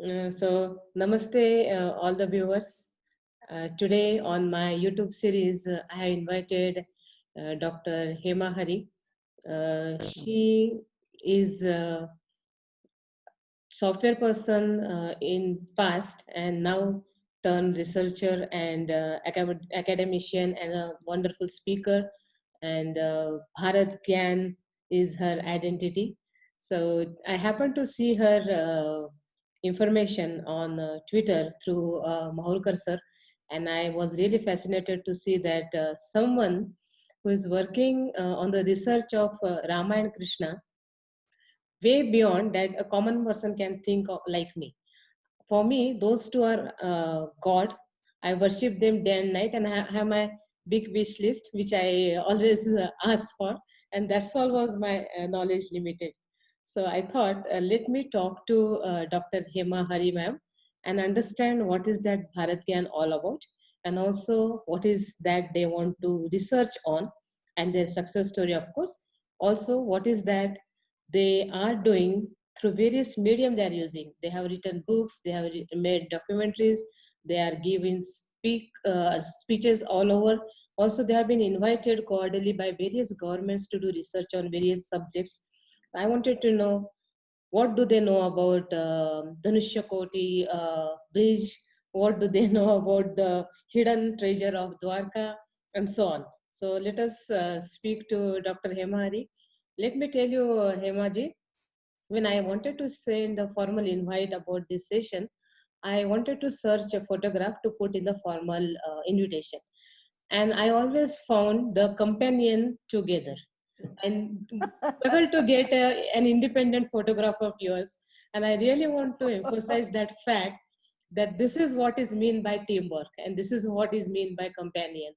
Namaste, all the viewers. Today on my YouTube series, I have invited Dr. Hema Hari. She is a software person in past and now turned researcher and academician and a wonderful speaker. And Bharat Gyan is her identity. So I happened to see her information on Twitter through Mahulkar sir, and I was really fascinated to see that someone who is working on the research of Rama and Krishna way beyond that a common person can think of like me. For me, those two are God. I worship them day and night, and I have my big wish list, which I always ask for, and that's all was my knowledge limited. So I thought, let me talk to Dr. Hema Hari ma'am and understand what is that Bharat Gyan all about, and also what is that they want to research on, and their success story, of course. Also, what is that they are doing through various medium they are using. They have written books, they have made documentaries, they are giving speeches all over. Also, they have been invited quarterly by various governments to do research on various subjects. I wanted to know what do they know about Dhanushya Koti bridge, what do they know about the hidden treasure of Dwarka, and so on. So let us speak to Dr. Hemari. Let me tell you, Hemaji, when I wanted to send a formal invite about this session, I wanted to search a photograph to put in the formal invitation. And I always found the companion together and struggled to get an independent photograph of yours. And I really want to emphasize that fact that this is what is mean by teamwork and this is what is mean by companion.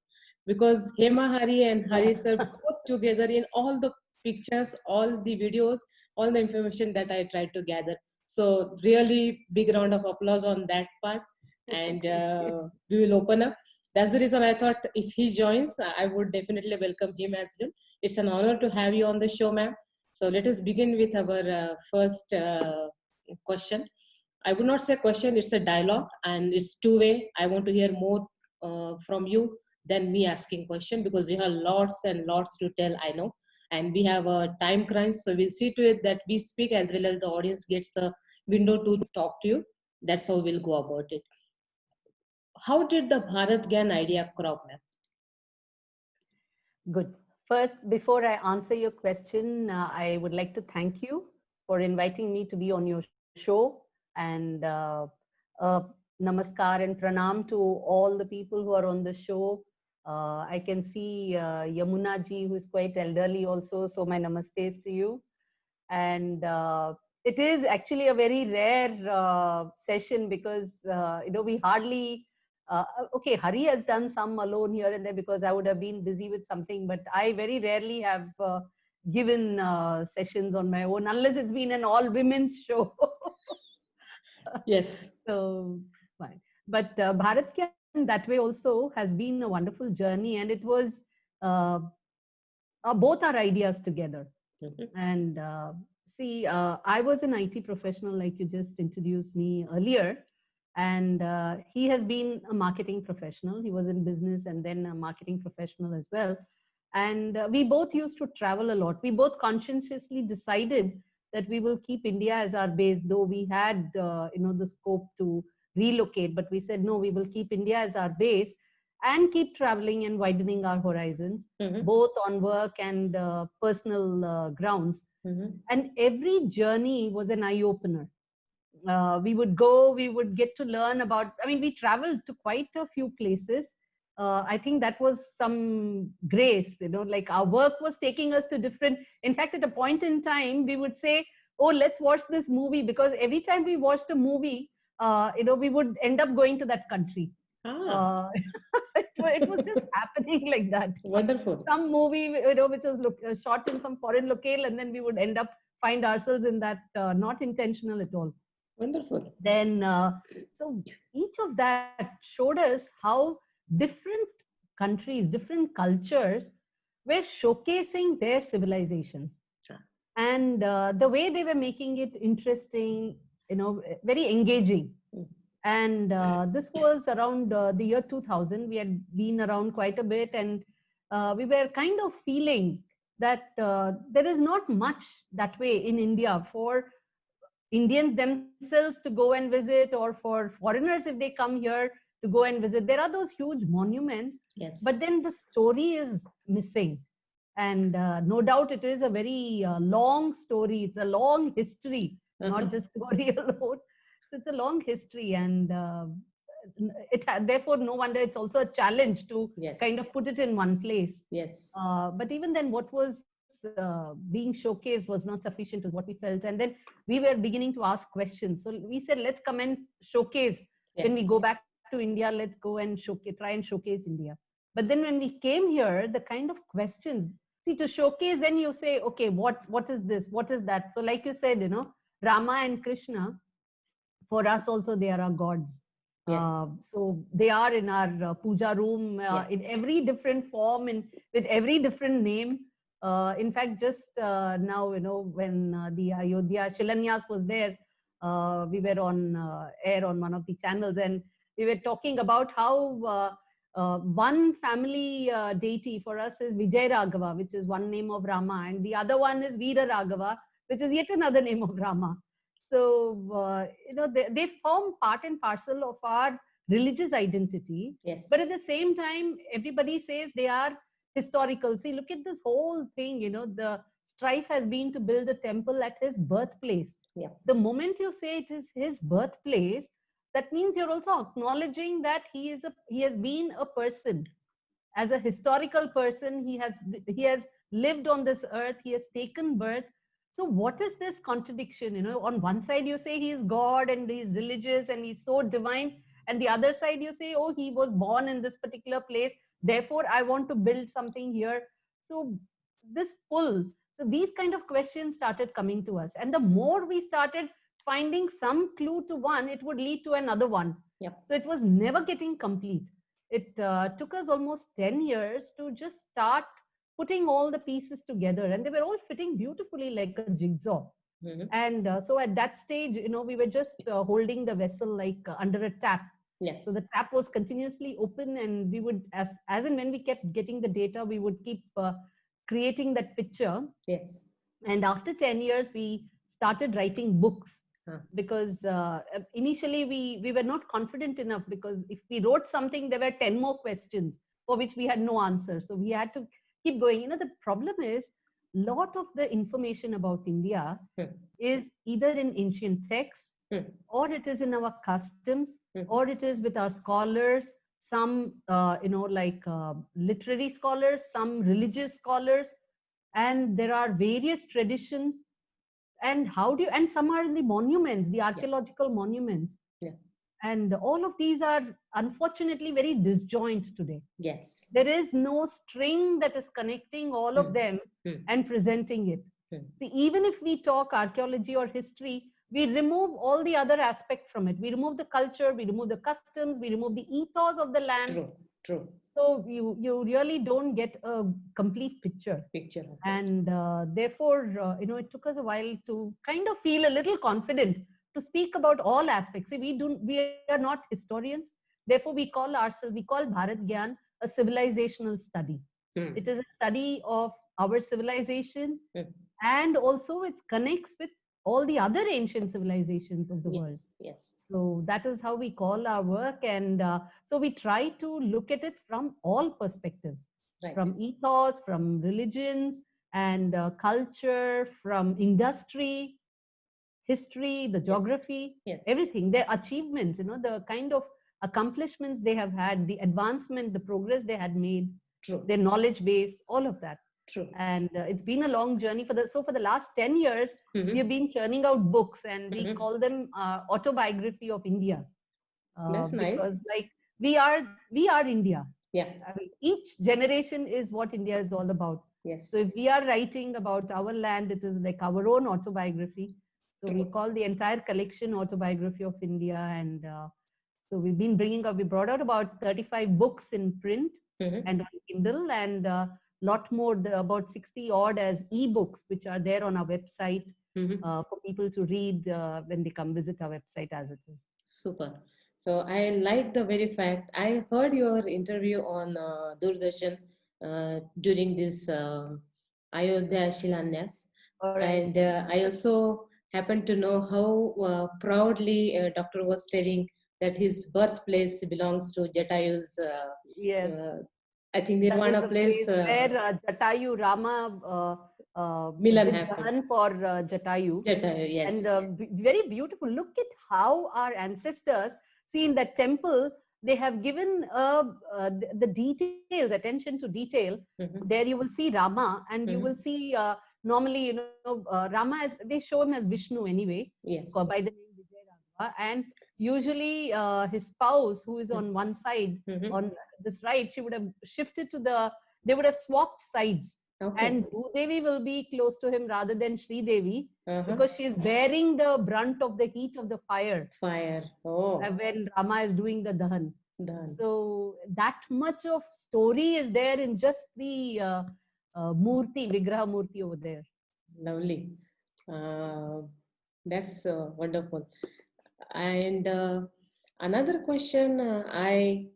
Because Hema Hari and Harish are both together in all the pictures, all the videos, all the information that I tried to gather. So really big round of applause on that part. And we will open up. That's the reason I thought if he joins, I would definitely welcome him as well. It's an honor to have you on the show, ma'am. So let us begin with our first question. I would not say question, it's a dialogue and it's two-way. I want to hear more from you than me asking question because you have lots and lots to tell, I know. And we have a time crunch, so we'll see to it that we speak as well as the audience gets a window to talk to you. That's how we'll go about it. How did the Bharat Gyan idea crop, ma'am? Good. First, before I answer your question, I would like to thank you for inviting me to be on your show. And namaskar and pranam to all the people who are on the show. I can see Yamuna ji, who is quite elderly also. So my namastes to you. And it is actually a very rare session because, we hardly okay, Hari has done some alone here and there because I would have been busy with something, but I very rarely have given sessions on my own unless it's been an all women's show. Yes. So, fine. But Bharat Gyan that way also has been a wonderful journey, and it was both our ideas together. And see, I was an IT professional, like you just introduced me earlier. And he has been a marketing professional. He was in business and then a marketing professional as well. And we both used to travel a lot. We both conscientiously decided that we will keep India as our base, though we had, the scope to relocate. But we said, no, we will keep India as our base and keep traveling and widening our horizons, both on work and personal grounds. And every journey was an eye-opener. We would go, we would get to learn about, we traveled to quite a few places. I think that was some grace, like our work was taking us to different, in fact, at a point in time, we would say, oh, let's watch this movie, because every time we watched a movie, we would end up going to that country. It was just happening like that. Wonderful. Some movie, which was shot in some foreign locale, and then we would end up find ourselves in that, not intentional at all. Wonderful. Then, so each of that showed us how different countries, different cultures were showcasing their civilizations. And the way they were making it interesting, very engaging. Mm. And this was around the year 2000. We had been around quite a bit, and we were kind of feeling that there is not much that way in India for Indians themselves to go and visit, or for foreigners if they come here to go and visit. There are those huge monuments, Yes. but then the story is missing. And no doubt it is a very long story. It's a long history, not just story alone. So it's a long history, and therefore no wonder it's also a challenge to Yes. kind of put it in one place. Yes. But even then, what was being showcased was not sufficient, is what we felt. And then we were beginning to ask questions. So we said, let's come and showcase. Yeah. When we go back to India, let's go and try and showcase India. But then when we came here, the kind of questions, see, to showcase, then you say, okay, what is this? What is that? So like you said, Rama and Krishna, for us also, they are our gods. Yes. So they are in our puja room in every different form and with every different name. In fact, just now, when the Ayodhya Shilanyas was there, we were on air on one of the channels, and we were talking about how one family deity for us is Vijay Raghava, which is one name of Rama, and the other one is Veera Raghava, which is yet another name of Rama. So, they form part and parcel of our religious identity. Yes. But at the same time, everybody says they are historical. See, look at this whole thing, the strife has been to build a temple at his birthplace. Yeah. The moment you say it is his birthplace, that means you're also acknowledging that he has been a person. As a historical person, he has lived on this earth, he has taken birth. So what is this contradiction? On one side you say he is God and he's religious and he's so divine, and the other side you say, oh, he was born in this particular place, therefore I want to build something here. So this pull, so these kind of questions started coming to us, and the more we started finding some clue to one, it would lead to another one. Yep. So it was never getting complete. It took us almost 10 years to just start putting all the pieces together, and they were all fitting beautifully like a jigsaw. Mm-hmm. And so at that stage, we were just holding the vessel like under a tap. Yes. So the tap was continuously open, and we would, as and when we kept getting the data, we would keep creating that picture. Yes. And after 10 years, we started writing books. Because initially we were not confident enough, because if we wrote something, there were 10 more questions for which we had no answer. So we had to keep going. The problem is, lot of the information about India is either in ancient texts, or it is in our customs, or it is with our scholars, some literary scholars, some religious scholars, and there are various traditions. And and some are in the monuments, the archaeological monuments. Yeah. And all of these are unfortunately very disjoint today. Yes. There is no string that is connecting all of them and presenting it. See, even if we talk archaeology or history, we remove all the other aspect from it. We remove the culture, we remove the customs, we remove the ethos of the land. True. So you really don't get a complete picture. And therefore, it took us a while to kind of feel a little confident to speak about all aspects. See, we are not historians. Therefore, we call Bharat Gyan a civilizational study. It is a study of our civilization, and also it connects with all the other ancient civilizations of the world. Yes. So that is how we call our work. And so we try to look at it from all perspectives, from ethos, from religions and culture, from industry, history, the geography, everything, their achievements, the kind of accomplishments they have had, the advancement, the progress they had made, their knowledge base, all of that. True. And it's been a long journey. For the last 10 years, we have been churning out books, and we call them autobiography of India. That's nice. Because we are India. Yeah. I mean, each generation is what India is all about. Yes. So if we are writing about our land, it is like our own autobiography. So we call the entire collection Autobiography of India. And so we brought out about 35 books in print and on Kindle, and lot more, about 60 odd as ebooks, which are there on our website. Mhm. for people to read when they come visit our website as it is. Super. So I like the very fact. I heard your interview on Doordarshan during this Ayodhya Shilanyas, All right. and I also happened to know how proudly Doctor was telling that his birthplace belongs to Jatayu's. Yes. I think That is Nirvana the place. place where Jatayu Rama Milan did happened. dahan for Jatayu. Jatayu, And yes. very beautiful. Look at how our ancestors see in that temple. They have given the details, attention to detail. Mhm. There you will see Rama, and you will Mhm. see normally, Rama as they show him as Vishnu anyway, Yes. by the name Vijay Raghava. And usually his spouse, who is on one side, Mhm. on this right, she would have shifted to they would have swapped sides. Okay. And Bhudevi will be close to him rather than Sri Devi, Uh-huh. because she is bearing the brunt of the heat of the fire Fire. Oh, when Rama is doing the dahan. done. So that much of story is there in just the murti, Vigraha Murti over there. Lovely. Uh, that's wonderful. And another question I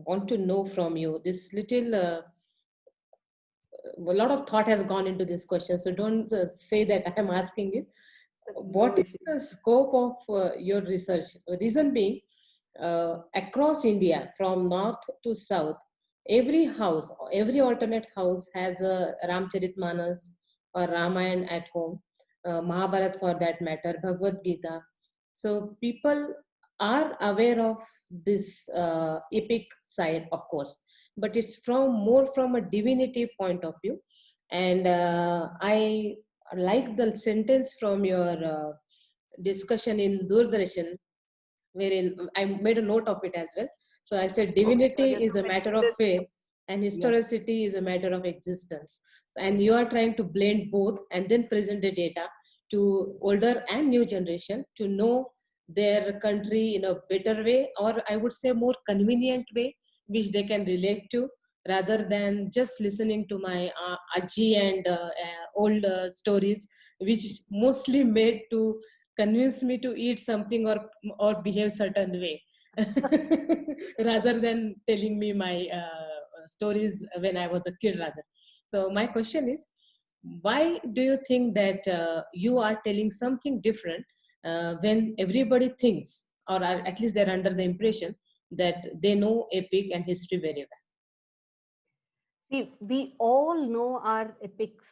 want to know from you. This little, a lot of thought has gone into this question. So don't say that I am asking this. No What is issue. the scope of your research? Reason being, across India, from north to south, every house, every alternate house has a Ramcharitmanas or Ramayana at home, Mahabharat for that matter, Bhagavad Gita. So people are aware of this epic side, of course, but it's from more from a divinity point of view. And I like the sentence from your discussion in Doordarshan, wherein I made a note of it as well. So I said, Okay, sure. divinity There's is so a many matter in of this. faith, and Yes. historicity is a matter of existence. And you are trying to blend both and then present the data to older and new generation to know their country in a better way, or I would say more convenient way, which they can relate to, rather than just listening to my aji and old stories, which mostly made to convince me to eat something or behave certain way rather than telling me my stories when I was a kid rather. So my question is, why do you think that you are telling something different when everybody thinks, or are, at least they're under the impression that they know epic and history very See, we all know our epics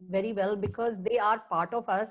very well because they are part of us.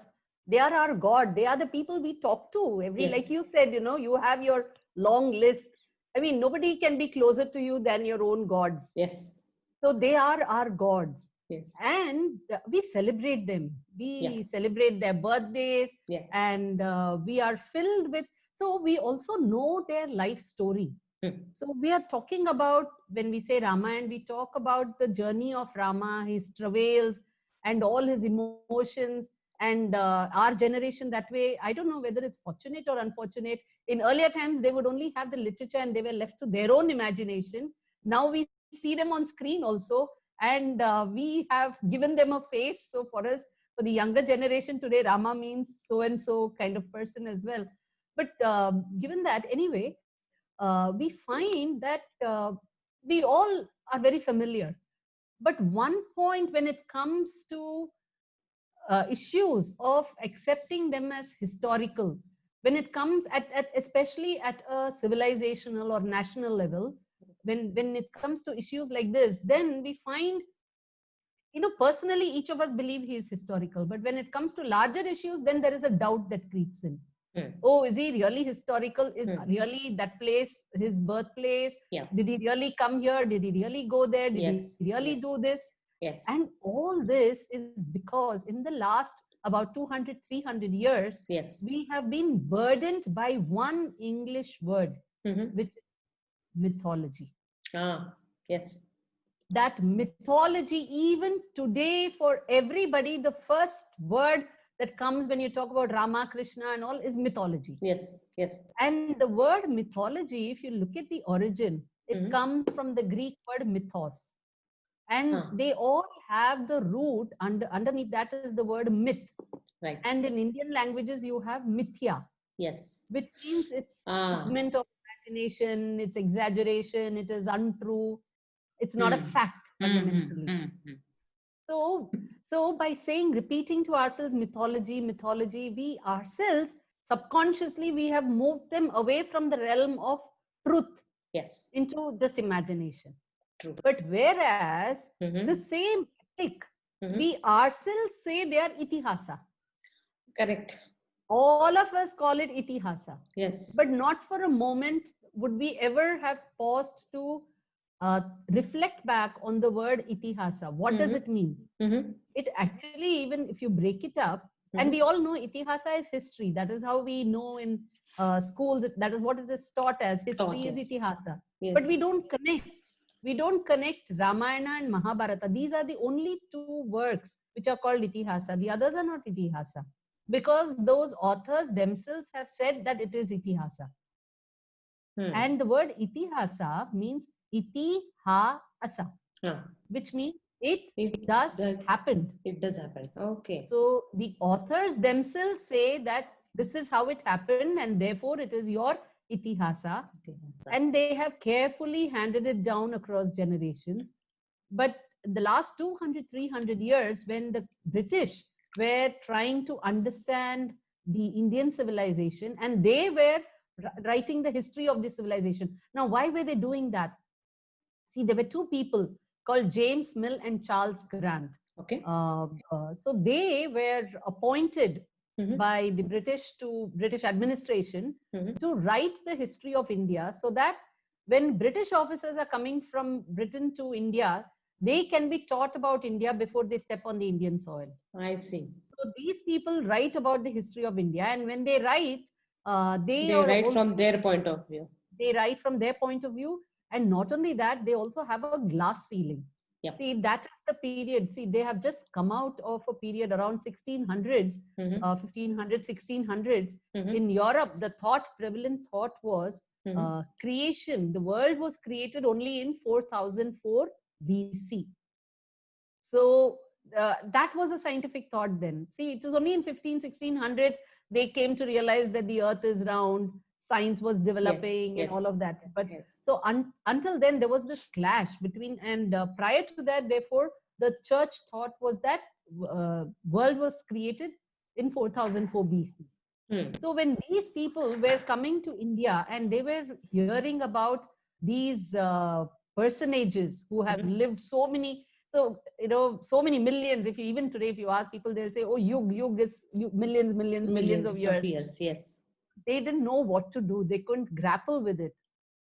They are our God. They are the people we talk to every, well? like Yes, you said, you have your long list. I mean, nobody can be closer to you than your own gods. yes, So they are our gods. yes, And we celebrate them. yeah, We celebrate their birthdays, yeah. and we are filled with, so we also know their life story. Hmm. So we are talking about, when we say Ramayana, we talk about the journey of Rama, his travails, and all his emotions. And our generation that way, I don't know whether it's fortunate or unfortunate. In earlier times, they would only have the literature and they were left to their own imagination. Now we see them on screen also, and we have given them a face. So for us, for the younger generation today, Rama means so and so kind of person as well. But given that, anyway, we find that we all are very familiar. But one point when it comes to issues of accepting them as historical, when it comes especially at a civilizational or national level, when it comes to issues like this, then we find, personally, each of us believe he is historical. But when it comes to larger issues, then there is a doubt that creeps in. Hmm. Oh, is he really historical? Is Hmm. really that place his birthplace? Yeah. Did he really come here? Did he really go there? Did he Yes, really yes, do this? yes, And all this is because in the last about 200, 300 years, yes. we have been burdened by one English word, Mm-hmm. which is mythology. Ah, yes. That mythology, even today, for everybody, the first word that comes when you talk about Rama, Krishna, and all is mythology. Yes, yes. And the word mythology, if you look at the origin, it Mm-hmm. comes from the Greek word mythos. And Ah, they all have the root underneath that is the word myth. Right. And in Indian languages, you have mithya, Yes. which means it's Ah. figment of imagination, it's exaggeration, it is untrue, it's not a fact fundamentally. So, so by saying, repeating to ourselves mythology, mythology, we ourselves subconsciously we have moved them away from the realm of truth Yes. into just imagination. True. But whereas the same epic, we ourselves say they are itihasa. Correct. All of us call it itihasa. Yes. But not for a moment would we ever have paused to reflect back on the word itihasa. What does it mean? It actually, even if you break it up, and we all know itihasa is history. That is how we know in schools. That is what it is taught as. History is itihasa. Yes. But we don't connect. We don't connect Ramayana and Mahabharata. These are the only two works which are called itihasa. The others are not itihasa, because those authors themselves have said that it is itihasa. And the word itihasa means itihasa, which means it does happen. It does happen. Okay. So the authors themselves say that this is how it happened, and therefore it is your itihasa. And they have carefully handed it down across generations. But the last 200, 300 years, when the British were trying to understand the Indian civilization, and they were writing the history of the civilization. Now, why were they doing that? See, there were two people called James Mill and Charles Grant. Okay. So they were appointed by the British administration to write the history of India, so that when British officers are coming from Britain to India, they can be taught about India before they step on the Indian soil. I see. So these people write about the history of India, and when they write, they write also, from their point of view. They write from their point of view, and not only that, they also have a glass ceiling. Yep. See, that is the period. See, they have just come out of a period around 1600s, 1500s, 1600s. In Europe, the prevalent thought was creation. The world was created only in 4004 BC. So that was a scientific thought then. See, it was only in 1600s they came to realize that the earth is round, science was developing, and all of that. But so until then, there was this clash between, and prior to that, therefore, the church thought was that world was created in 4004 BC. So when these people were coming to India and they were hearing about these personages who have lived so many, so many millions. If you even today, if you ask people, they'll say, "Oh, yug is millions of years." Yes. They didn't know what to do. They couldn't grapple with it.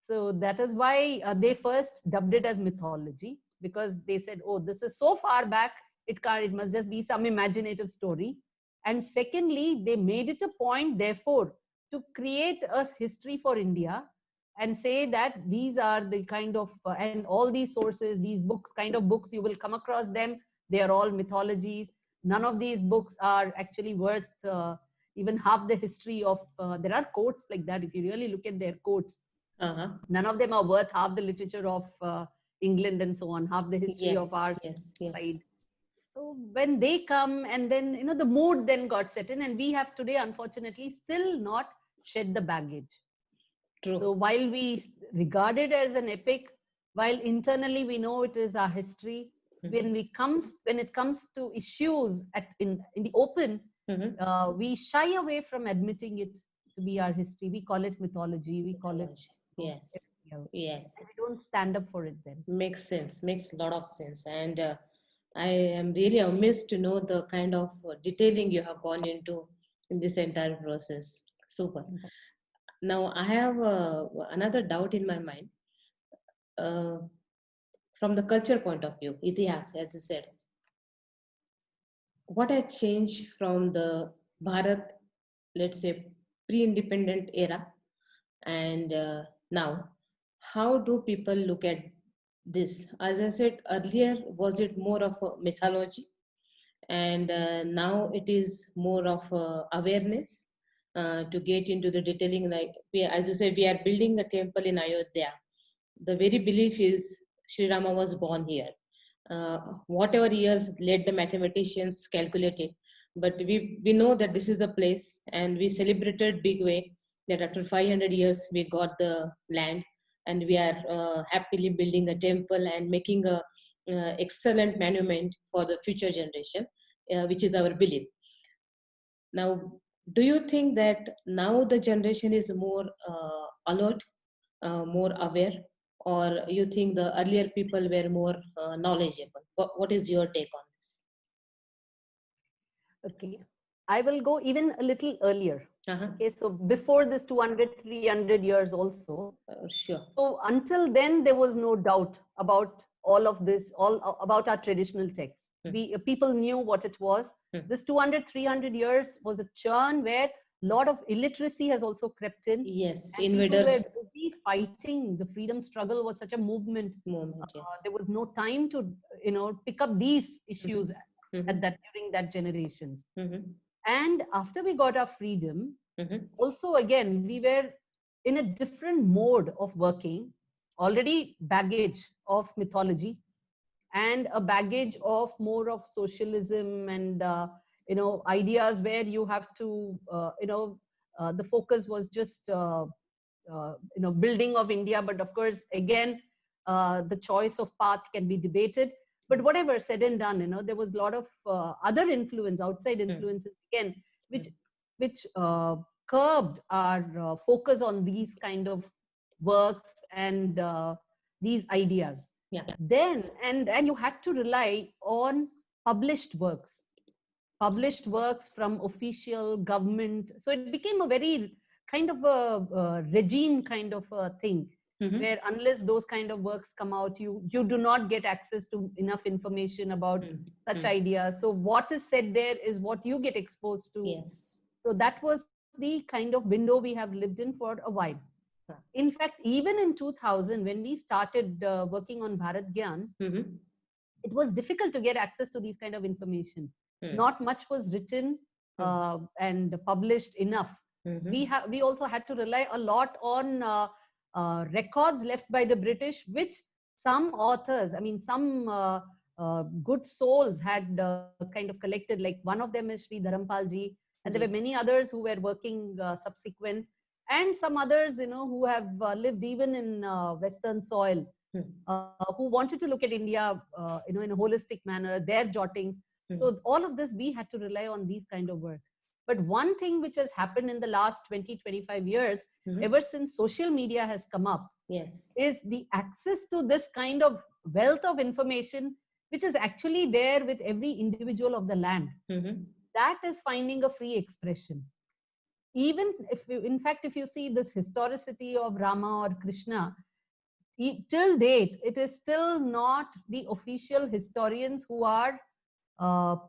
So that is why they first dubbed it as mythology, because they said, "Oh, this is so far back. It can't. It must just be some imaginative story." And secondly, they made it a point, therefore, to create a history for India and say that these are the kind of, and all these sources, these books, kind of books, you will come across them. They are all mythologies. None of these books are actually worth even half the history of, there are quotes like that. If you really look at their quotes, none of them are worth half the literature of England and so on, half the history of our side. So when they come, and then, the mood then got set in, and we have today, unfortunately, still not shed the baggage. True. So while we regard it as an epic, while internally we know it is our history, when it comes to issues in the open, we shy away from admitting it to be our history. We call it mythology. We call it yes. And we don't stand up for it then. Makes sense. Makes a lot of sense. And I am really amazed to know the kind of detailing you have gone into in this entire process. Super. Now I have another doubt in my mind. From the culture point of view, itihas, as you said, what has changed from the Bharat, let's say, pre-independent era, and now? How do people look at this? As I said earlier, was it more of a mythology, and now it is more of awareness to get into the detailing? Like as you say, we are building a temple in Ayodhya. The very belief is Sri Rama was born here. Whatever years let the mathematicians calculate it, but we know that this is a place, and we celebrated big way that after 500 years we got the land, and we are happily building a temple and making a excellent monument for the future generation, which is our belief. Now, do you think that now the generation is more alert, more aware, or you think the earlier people were more knowledgeable? What is your take on this? Okay. I will go even a little earlier. Uh-huh. Okay, so before this 200, 300 years also. Sure. So until then, there was no doubt about all of this, all about our traditional texts. People knew what it was. This 200, 300 years was a churn where a lot of illiteracy has also crept in. Yes, and invaders. People were busy fighting. The freedom struggle was such a movement. Yeah. There was no time to, pick up these issues at that during that generations. And after we got our freedom, also again we were in a different mode of working. Already baggage of mythology and a baggage of more of socialism and ideas where you have to the focus was just building of India. But of course again the choice of path can be debated. But whatever said and done, there was a lot of other influence, outside influences again, which curbed our focus on these kind of works and these ideas. Yeah. Then and you had to rely on published works from official government. So it became a very kind of a regime kind of a thing, where unless those kind of works come out, you do not get access to enough information about such ideas. So what is said there is what you get exposed to. Yes. So that was the kind of window we have lived in for a while. In fact, even in 2000, when we started working on Bharat Gyan, it was difficult to get access to these kind of information. Not much was written and published enough. We also had to rely a lot on records left by the British, which some authors, some good souls had kind of collected. Like one of them is Sri Dharampal ji, and there were many others who were working subsequent, and some others, who have lived even in Western soil, who wanted to look at India, in a holistic manner, their jottings. So all of this, we had to rely on these kind of work. But one thing which has happened in the last 20, 25 years, ever since social media has come up, yes, is the access to this kind of wealth of information, which is actually there with every individual of the land. That is finding a free expression. Even if you, in fact, if you see this historicity of Rama or Krishna, till date, it is still not the official historians who are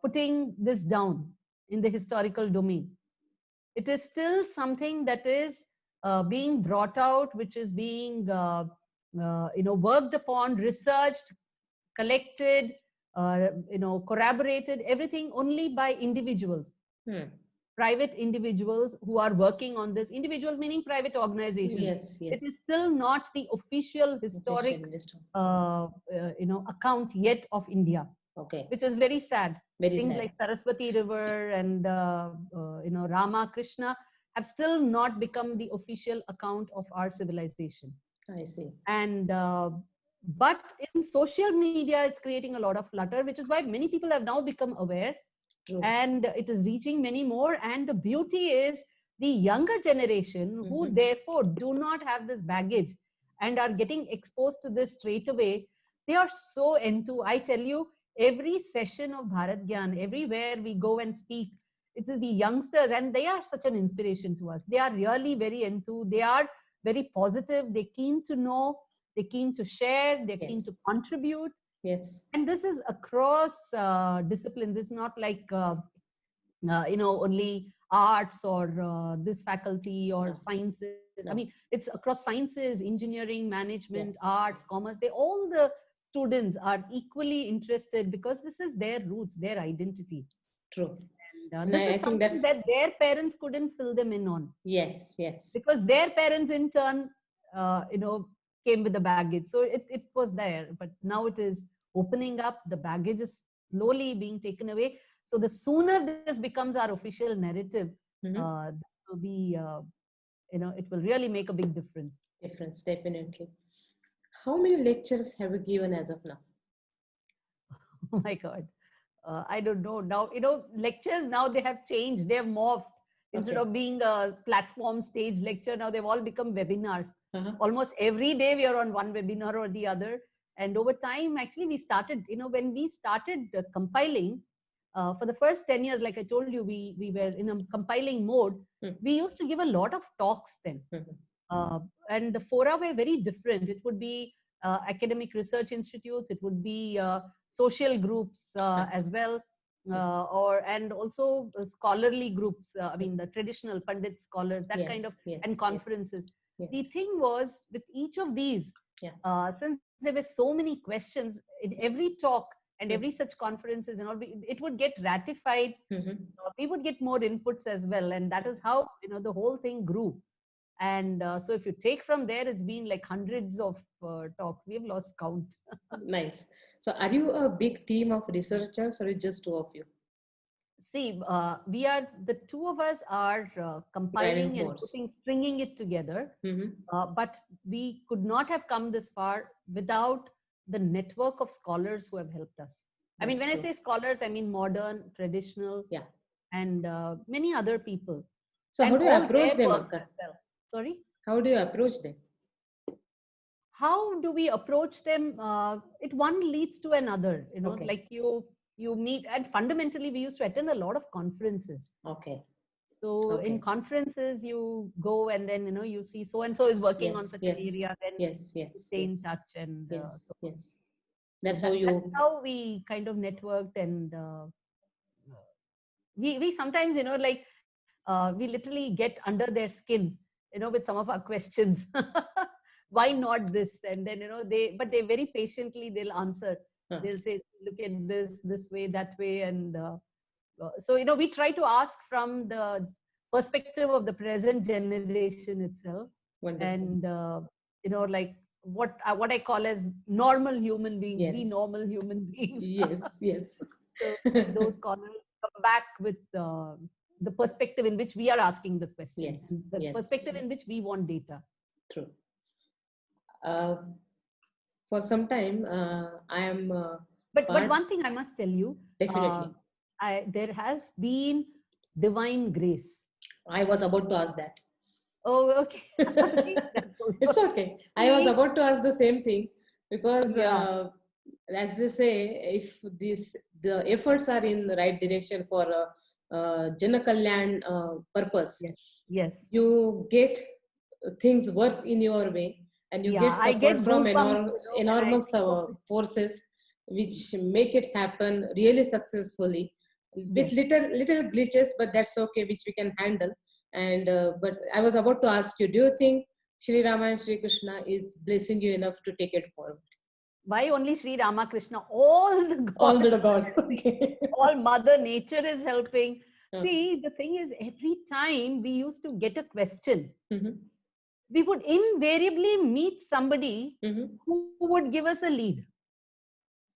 putting this down in the historical domain. It is still something that is being brought out, which is being worked upon, researched, collected, corroborated, everything only by individuals. Private individuals who are working on this. Individuals meaning private organizations. Yes, yes. It is still not the official historic account yet of India. Okay. Which is very sad. Things sad. like Saraswati River and Rama, Krishna have still not become the official account of our civilization. I see. And but in social media, it's creating a lot of flutter, which is why many people have now become aware. True. And it is reaching many more. And the beauty is the younger generation who therefore do not have this baggage and are getting exposed to this straight away. They are so into, I tell you, every session of Bharat Gyan, everywhere we go and speak, it is the youngsters, and they are such an inspiration to us. They are really very into, they are very positive, they're keen to know, they're keen to share, they're keen to contribute. Yes. And this is across disciplines. It's not like, only arts or this faculty or sciences. No. I mean, it's across sciences, engineering, management, arts, commerce. All the students are equally interested because this is their roots, their identity. True. And this is something that their parents couldn't fill them in on. Yes, yes. Because their parents in turn, came with the baggage. So it was there, but now it is opening up. The baggage is slowly being taken away. So the sooner this becomes our official narrative, this will be, it will really make a big difference. Difference, definitely. How many lectures have you given as of now? Oh my God. I don't know. Now, lectures now they have changed, they have morphed. Instead Okay. of being a platform stage lecture, now they've all become webinars. Uh-huh. Almost every day we are on one webinar or the other. And over time, actually, we started, when we started compiling, for the first 10 years, like I told you, we were in a compiling mode. We used to give a lot of talks then. And the fora were very different. It would be academic research institutes, it would be social groups as well, and also scholarly groups. I mean, the traditional Pandit scholars, that kind of, and conferences. The thing was, with each of these, since there were so many questions in every talk and every such conferences and all, it would get ratified. We would get more inputs as well, and that is how the whole thing grew. And so if you take from there, it's been like hundreds of talks. We have lost count. Nice. So are you a big team of researchers or just two of you? See, we are, the two of us are compiling and stringing it together. But we could not have come this far without the network of scholars who have helped us. I mean, when I say scholars, I mean modern, traditional, and many other people. So how do you approach them, Akka? Sorry? How do you approach them? How do we approach them? It one leads to another, like you meet, and fundamentally we used to attend a lot of conferences. So in conferences you go and then you see so and so is working on such an area, then stay in touch, and that's how we kind of networked. And we sometimes we literally get under their skin with some of our questions. Why not this? And then they very patiently they'll answer. They'll say, look at this way, that way. And so we try to ask from the perspective of the present generation itself. Wonderful. And like what I call as normal human beings. We normal human beings. Yes. So those scholars come back with the perspective in which we are asking the questions, the perspective in which we want data. True. For some time, I am. But one thing I must tell you, definitely, there has been divine grace. I was about to ask that. Oh, okay. It's okay. I was about to ask the same thing because, as they say, if the efforts are in the right direction for Jana Kalyan purpose, yes, you get things work in your way, and you get support from enormous forces which make it happen really successfully with little glitches, but that's okay, which we can handle. And but I was about to ask you, do you think Sri Rama and Sri Krishna is blessing you enough to take it forward? Why only Sri Rama Krishna? All the gods. Okay. All Mother Nature is helping. See, the thing is, every time we used to get a question, we would invariably meet somebody who would give us a lead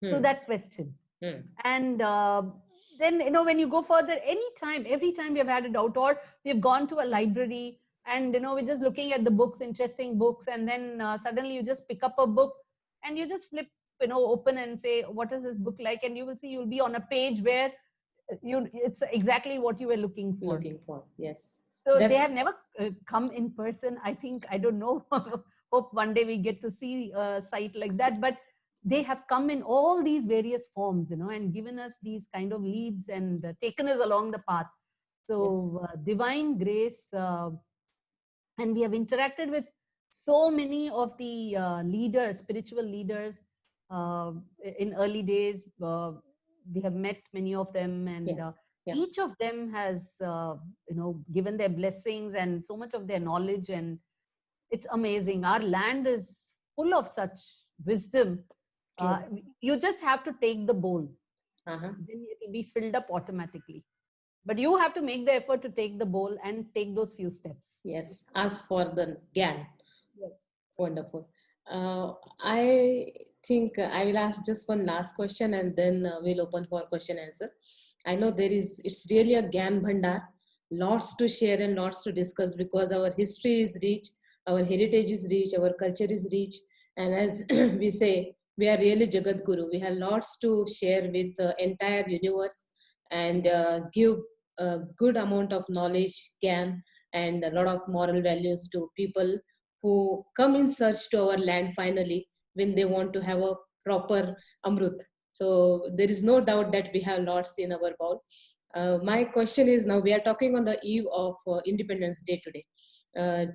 to that question. And then, when you go further, every time we have had a doubt, or we've gone to a library and, we're just looking at the books, interesting books, and then suddenly you just pick up a book and you just flip, open and say, what is this book like? And you will see, you'll be on a page where it's exactly what you were looking for. Yes. So they have never come in person. I think, I don't know, hope one day we get to see a site like that, but they have come in all these various forms, and given us these kind of leads and taken us along the path. So divine grace, and we have interacted with so many of the leaders, spiritual leaders in early days. We have met many of them, and each of them has given their blessings and so much of their knowledge, and it's amazing. Our land is full of such wisdom. You just have to take the bowl, then it will be filled up automatically. But you have to make the effort to take the bowl and take those few steps. Yes, ask for the gyan. Yes. Wonderful. I think I will ask just one last question, and then we'll open for question answer. I know it's really a Gyan Bhandar, lots to share and lots to discuss because our history is rich, our heritage is rich, our culture is rich. And as we say, we are really Jagat Guru. We have lots to share with the entire universe and give a good amount of knowledge, Gyan, and a lot of moral values to people who come in search to our land finally when they want to have a proper Amrut. So there is no doubt that we have lots in our bowl. My question is, now we are talking on the eve of Independence Day today.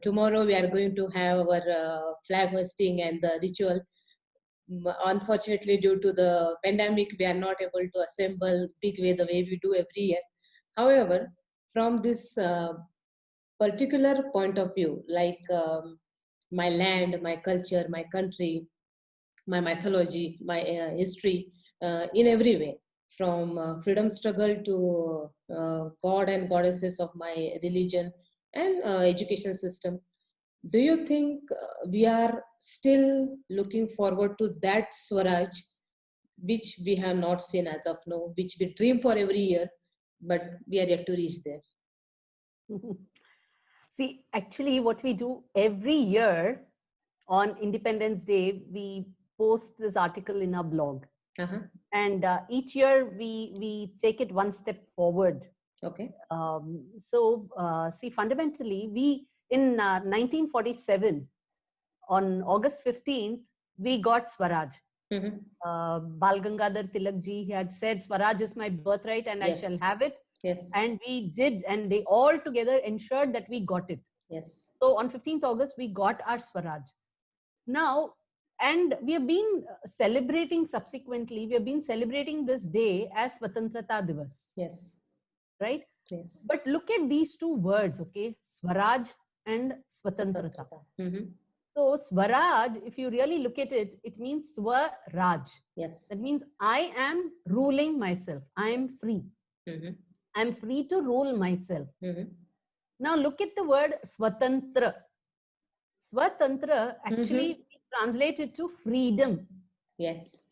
Tomorrow we are going to have our flag hoisting and the ritual. Unfortunately, due to the pandemic, we are not able to assemble big way the way we do every year. However, from this particular point of view, like my land, my culture, my country, my mythology, my history, in every way, from freedom struggle to God and goddesses of my religion and education system. Do you think we are still looking forward to that Swaraj, which we have not seen as of now, which we dream for every year, but we are yet to reach there? See, actually, what we do every year on Independence Day, we post this article in our blog. Uh-huh. And each year we take it one step forward. Okay. See, fundamentally, we in 1947, on August 15th, we got Swaraj. Mm-hmm. Bal Gangadhar Tilak ji, he had said, Swaraj is my birthright and Yes. I shall have it. Yes. And we did, and they all together ensured that we got it. Yes. So on 15th August, we got our Swaraj. Now, and we have been celebrating subsequently, we have been celebrating this day as Swatantrata Divas. Yes. Right? Yes. But look at these two words, okay? Swaraj and Swatantrata. Mm-hmm. So Swaraj, if you really look at it, it means Swaraj. Yes. That means I am ruling myself. I am free. Mm-hmm. I am free to rule myself. Mm-hmm. Now look at the word Swatantra. Swatantra actually translated to freedom. Yes.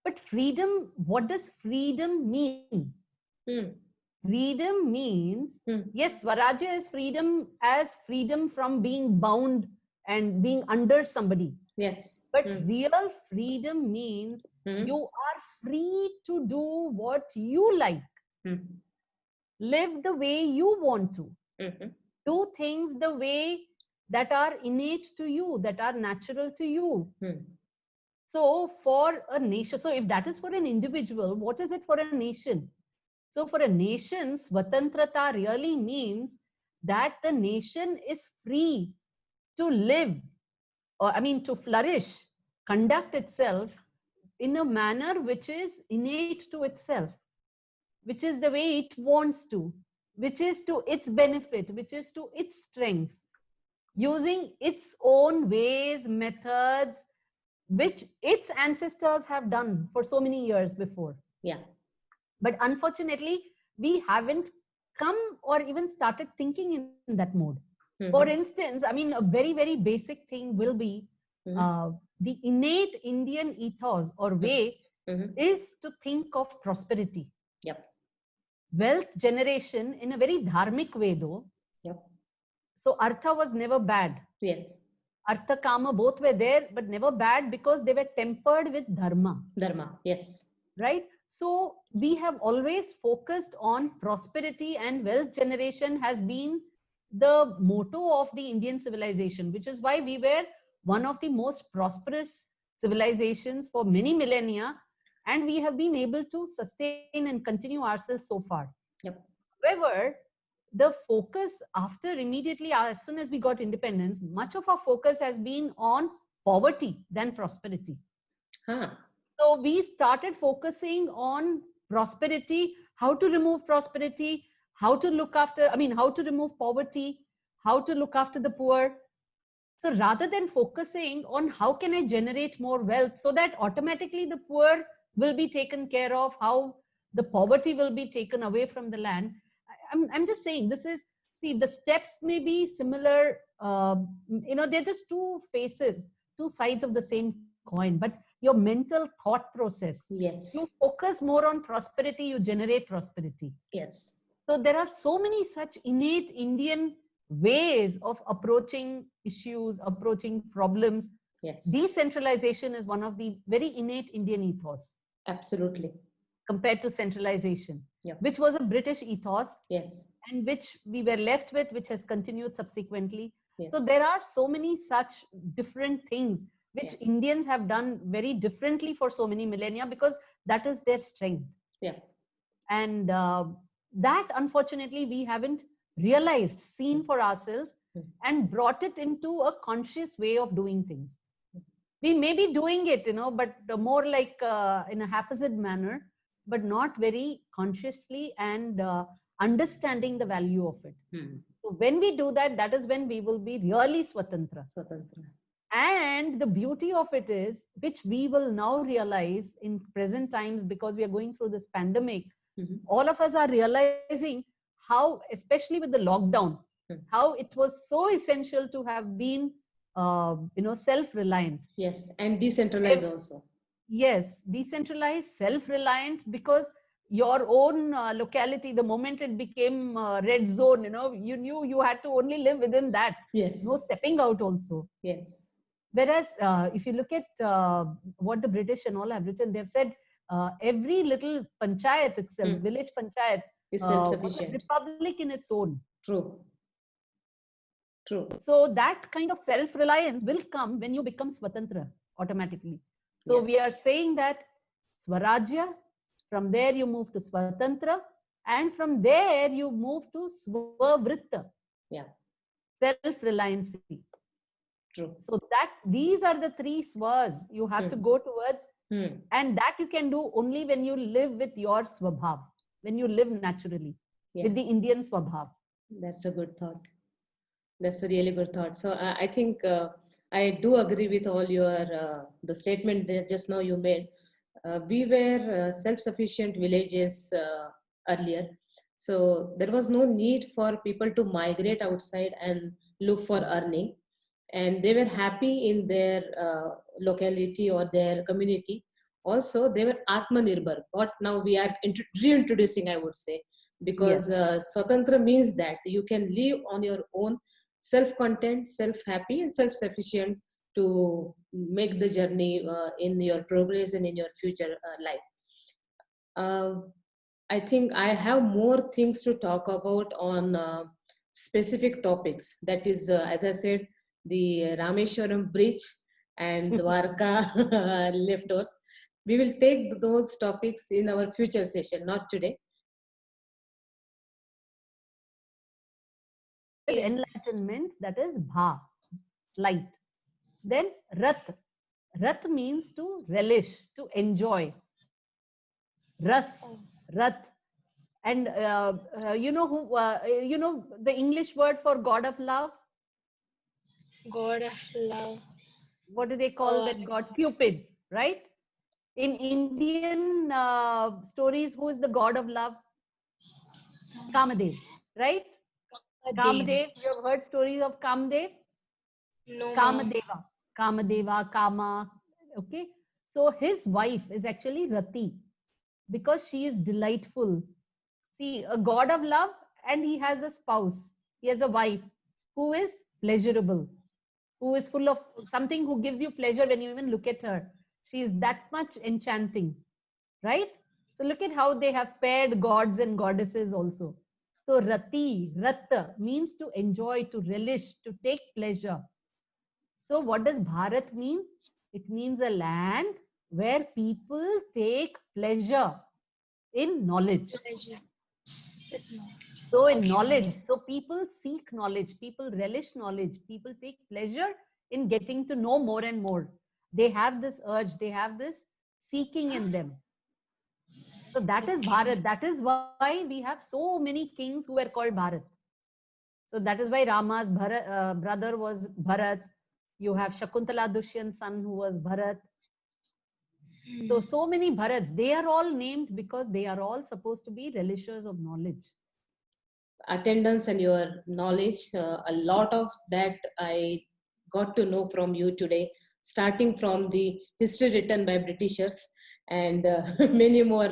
But freedom, what does freedom mean? Freedom means, yes, Swarajya is freedom as freedom from being bound and being under somebody. Yes. But real freedom means you are free to do what you like. Live the way you want to. Do things the way that are innate to you, that are natural to you. So for a nation, so if that is for an individual, what is it for a nation? So for a nation, Swatantrata really means that the nation is free to live, or to flourish, conduct itself in a manner which is innate to itself, which is the way it wants to, which is to its benefit, which is to its strengths, using its own ways, methods, which its ancestors have done for so many years before. Yeah. But unfortunately, we haven't come or even started thinking in that mode. For instance, a very, very basic thing will be the innate Indian ethos or way is to think of prosperity. Yep. Wealth generation in a very dharmic way though. Yep. So Artha was never bad. Yes. Artha, Kama, both were there, but never bad because they were tempered with Dharma. Dharma, yes. Right? So we have always focused on prosperity, and wealth generation has been the motto of the Indian civilization, which is why we were one of the most prosperous civilizations for many millennia, and we have been able to sustain and continue ourselves so far. Yep. However, the focus after immediately as soon as we got independence, much of our focus has been on poverty than prosperity. So we started focusing on prosperity, how to remove prosperity, how to look after, how to remove poverty, how to look after the poor. So rather than focusing on how can I generate more wealth so that automatically the poor will be taken care of, how the poverty will be taken away from the land. I'm just saying this is, see, the steps may be similar, they're just two faces, two sides of the same coin, but your mental thought process. Yes. You focus more on prosperity, you generate prosperity. Yes. So there are so many such innate Indian ways of approaching issues, approaching problems. Yes. Decentralization is one of the very innate Indian ethos. Absolutely. Compared to centralization, Yeah. which was a British ethos. Yes. And which we were left with, which has continued subsequently. Yes. So there are so many such different things which Yeah. Indians have done very differently for so many millennia, because that is their strength. Yeah. And that unfortunately we haven't realized, seen for ourselves, and brought it into a conscious way of doing things. We may be doing it, but more like in a haphazard manner, but not very consciously and understanding the value of it. So when we do that, that is when we will be really Swatantra. And the beauty of it is, which we will now realize in present times, because we are going through this pandemic, all of us are realizing how, especially with the lockdown, how it was so essential to have been self-reliant. Yes, and decentralized also. Yes, decentralized, self-reliant, because your own locality, the moment it became red zone, you knew you had to only live within that. Yes. No stepping out also. Yes. Whereas if you look at what the British and all have written, they've said every little panchayat itself, village panchayat, is was a self-sufficient. republic in its own. True. True. So that kind of self-reliance will come when you become Swatantra automatically. So Yes. we are saying that Swarajya, from there you move to Swatantra, and from there you move to Swavritta. Yeah. Self-reliancy. True. So that these are the three swas you have to go towards, and that you can do only when you live with your swabhav, when you live naturally, with the Indian swabhav. That's a good thought. That's a really good thought. So I think I do agree with all your the statement that just now you made. We were self-sufficient villages earlier, so there was no need for people to migrate outside and look for earning, and they were happy in their locality or their community. Also, they were Atmanirbhar. What now we are reintroducing, I would say, because Swatantra means that you can live on your own, self-content, self-happy, and self-sufficient to make the journey in your progress and in your future life. I think I have more things to talk about on specific topics. That is, as I said, the Rameshwaram bridge and Dwarka leftovers. We will take those topics in our future session, not today. Enlightenment, that is Bha, light. Then Rat. Rat means to relish, to enjoy. Ras, Rat. And you know the English word for God of love? God of love. What do they call that god? Cupid, right? In Indian stories, who is the god of love? Kamadev, right? Kamadev. You have heard stories of Kamadev? No. Kamadeva. Kamadeva, Kama. Okay. So his wife is actually Rati, because she is delightful. See, a god of love, and he has a spouse. He has a wife who is pleasurable, who is full of something, who gives you pleasure when you even look at her. She is that much enchanting, right? So look at how they have paired gods and goddesses also. So Rati, Ratta means to enjoy, to relish, to take pleasure. So what does Bharat mean? It means a land where people take pleasure in knowledge. So in knowledge, so people seek knowledge, people relish knowledge, people take pleasure in getting to know more and more. They have this urge, they have this seeking in them. So that is Bharat. That is why we have so many kings who were called Bharat. So that is why Rama's brother was Bharat. You have Shakuntala Dushyant's son who was Bharat. So many Bharats. They are all named because they are all supposed to be relishers of knowledge. Attendance and your knowledge, a lot of that I got to know from you today. starting from the history written by Britishers and many more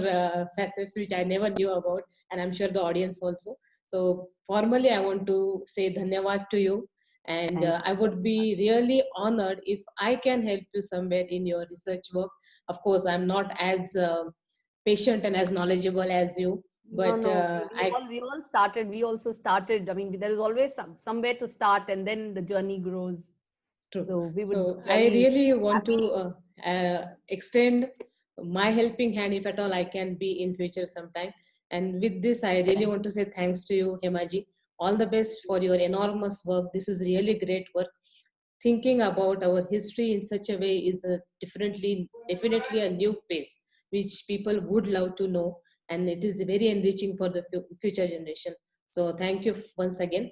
facets which I never knew about, and I'm sure the audience also. So formally, I want to say dhanyawad to you, and I would be really honored if I can help you somewhere in your research work. Of course, I'm not as patient and as knowledgeable as you, but No, we all started. We also started. I mean, there is always somewhere to start, and then the journey grows. True. So we would So I really want to extend my helping hand, if at all I can be in future sometime. And with this, I really want to say thanks to you, Hemaji. All the best for your enormous work. This is really great work. Thinking about our history in such a way is definitely a new phase, which people would love to know. And it is very enriching for the future generation. So thank you once again.